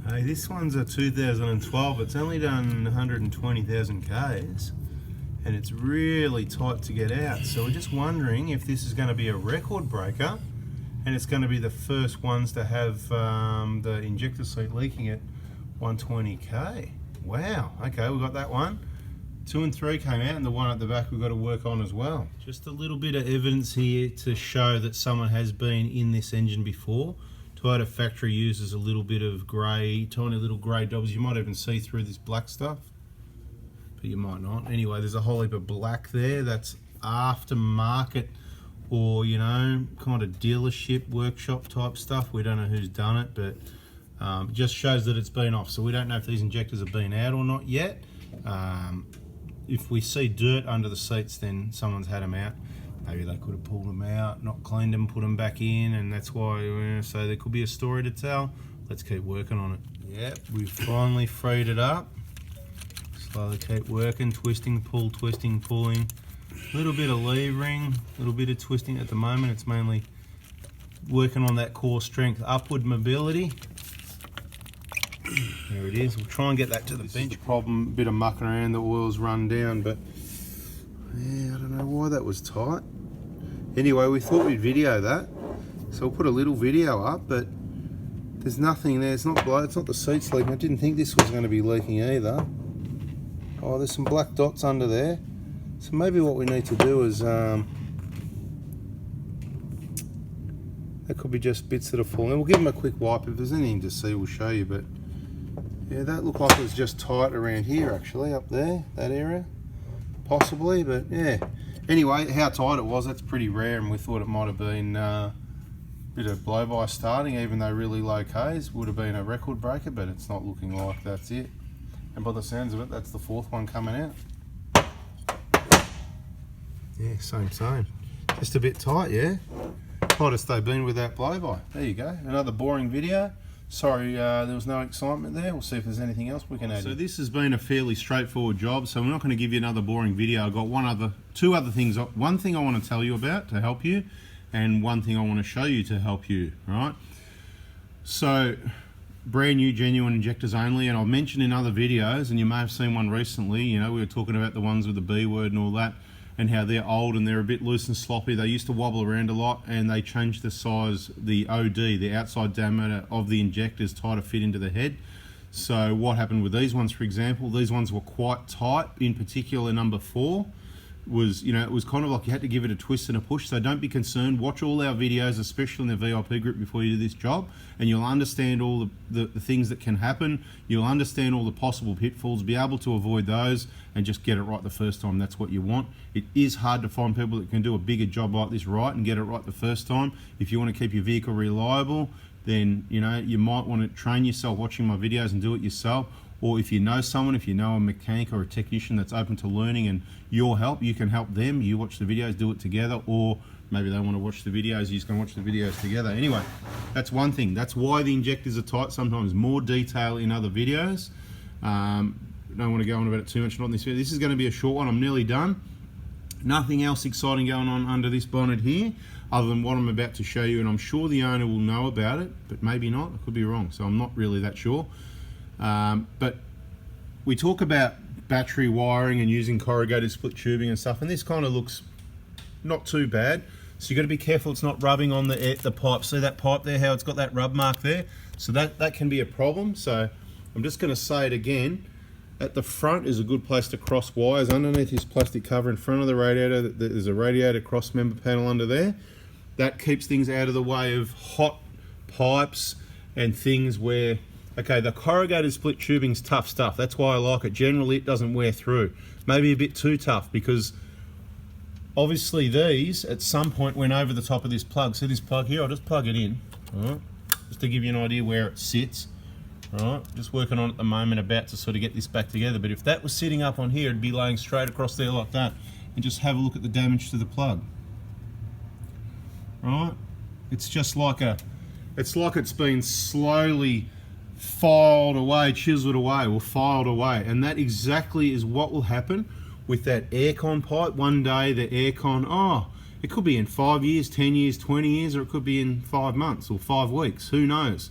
Hey, this one's a 2012. It's only done 120,000 Ks and it's really tight to get out. So we're just wondering if this is going to be a record breaker and it's going to be the first ones to have the injector seat leaking at 120K. Wow, okay, we got that one. 2 and 3 came out, and the one at the back we've got to work on as well. Just a little bit of evidence here to show that someone has been in this engine before. Toyota factory uses a little bit of grey, tiny little grey dots. You might even see through this black stuff, but you might not. Anyway, there's a whole heap of black there. That's aftermarket or, you know, kind of dealership, workshop type stuff. We don't know who's done it, but it just shows that it's been off. So we don't know if these injectors have been out or not yet. If we see dirt under the seats, then someone's had them out. Maybe they could have pulled them out, not cleaned them, put them back in, and that's why, so there could be a story to tell. Let's keep working on it. Yep, we've finally freed it up. Slowly keep working, twisting, pull, twisting, pulling. A little bit of levering, a little bit of twisting. At the moment, it's mainly working on that core strength, upward mobility. There it is. We'll try and get that to the bench. The problem, a bit of mucking around, the oil's run down, but yeah, I don't know why that was tight. Anyway, we thought we'd video that, so we'll put a little video up, but there's nothing there. It's not blood, it's not the seats leaking. I didn't think this was going to be leaking either. Oh, there's some black dots under there. So maybe what we need to do is, that could be just bits that are falling. We'll give them a quick wipe. If there's anything to see, we'll show you, but yeah, that looked like it was just tight around here actually, up there, that area, possibly, but yeah. Anyway, how tight it was, that's pretty rare, and we thought it might have been a bit of blow-by starting, even though really low Ks would have been a record breaker, but it's not looking like that's it. And by the sounds of it, that's the fourth one coming out. Yeah, same. Just a bit tight, yeah? Tightest they've been with that blow-by. There you go, another boring video. Sorry, there was no excitement there. We'll see if there's anything else we can add. So this has been a fairly straightforward job, so we're not going to give you another boring video. I've got two other things. One thing I want to tell you about to help you, and one thing I want to show you to help you, right? So, brand new, genuine injectors only, and I've mentioned in other videos, and you may have seen one recently, you know, we were talking about the ones with the B word and all that, and how they're old and they're a bit loose and sloppy. They used to wobble around a lot, and they changed the size, the OD, the outside diameter of the injectors, tighter fit into the head. So what happened with these ones, for example, these ones were quite tight, in particular number 4. Was, you know, it was kind of like you had to give it a twist and a push. So don't be concerned. Watch all our videos, especially in the VIP group, before you do this job, and you'll understand all the things that can happen. You'll understand all the possible pitfalls, be able to avoid those, and just get it right the first time. That's what you want. It is hard to find people that can do a bigger job like this right and get it right the first time. If you want to keep your vehicle reliable, then, you know, you might want to train yourself watching my videos and do it yourself. Or if you know someone, if you know a mechanic or a technician that's open to learning and your help, you can help them. You watch the videos, do it together, or maybe they want to watch the videos, you're just going to watch the videos together. Anyway, that's one thing. That's why the injectors are tight. Sometimes more detail in other videos. Don't want to go on about it too much, not in this video. This is going to be a short one. I'm nearly done. Nothing else exciting going on under this bonnet here, other than what I'm about to show you, and I'm sure the owner will know about it, but maybe not. I could be wrong, so I'm not really that sure. But we talk about battery wiring and using corrugated split tubing and stuff, and this kind of looks not too bad. So you've got to be careful it's not rubbing on the pipe. See that pipe there, how it's got that rub mark there? So that can be a problem. So I'm just going to say it again. At the front is a good place to cross wires. Underneath this plastic cover in front of the radiator, there's a radiator cross member panel under there. That keeps things out of the way of hot pipes and things where, okay, the corrugated split tubing's tough stuff. That's why I like it. Generally, it doesn't wear through. Maybe a bit too tough, because obviously these, at some point, went over the top of this plug. See this plug here? I'll just plug it in, all right? Just to give you an idea where it sits. Right, just working on it at the moment, about to sort of get this back together. But if that was sitting up on here, it'd be laying straight across there like that. And just have a look at the damage to the plug. Right, it's just like it's been slowly filed away, chiseled away, or filed away. And that exactly is what will happen with that aircon pipe. One day the aircon, it could be in 5 years, 10 years, 20 years, or it could be in 5 months or 5 weeks. Who knows?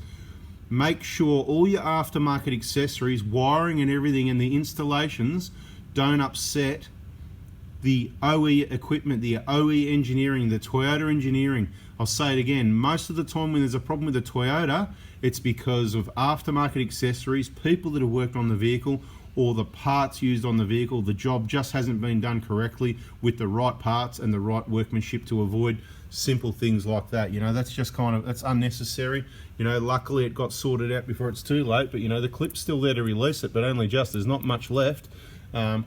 make sure all your aftermarket accessories, wiring and everything, and the installations don't upset the OE equipment, the OE engineering, the Toyota engineering. I'll say it again, most of the time when there's a problem with a Toyota, it's because of aftermarket accessories, people that have worked on the vehicle, or the parts used on the vehicle. The job just hasn't been done correctly with the right parts and the right workmanship to avoid simple things like that. You know, that's just kind of, that's unnecessary. You know, luckily it got sorted out before it's too late, but you know, the clip's still there to release it, but only just, there's not much left.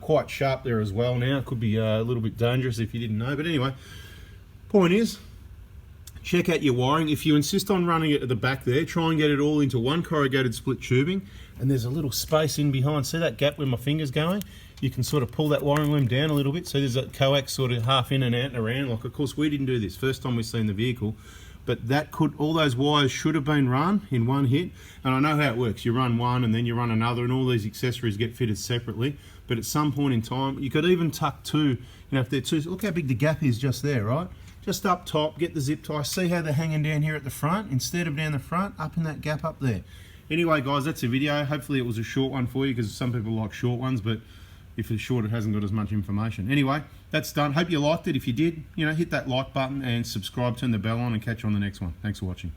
Quite sharp there as well now. Could be a little bit dangerous if you didn't know, but anyway, point is, check out your wiring. If you insist on running it at the back there, try and get it all into one corrugated split tubing, and there's a little space in behind. See that gap where my finger's going? You can sort of pull that wiring loom down a little bit, so there's a coax sort of half in and out and around. Like, of course, we didn't do this, first time we've seen the vehicle, but that could, all those wires should have been run in one hit. And I know how it works. You run one and then you run another, and all these accessories get fitted separately. But at some point in time, you could even tuck two, you know, if they're two, look how big the gap is just there, right? Just up top, get the zip tie. See how they're hanging down here at the front? Instead of down the front, up in that gap up there. Anyway, guys, that's a video. Hopefully it was a short one for you, because some people like short ones, but if it's short, it hasn't got as much information. Anyway, that's done. Hope you liked it. If you did, you know, hit that like button and subscribe, turn the bell on, and catch you on the next one. Thanks for watching.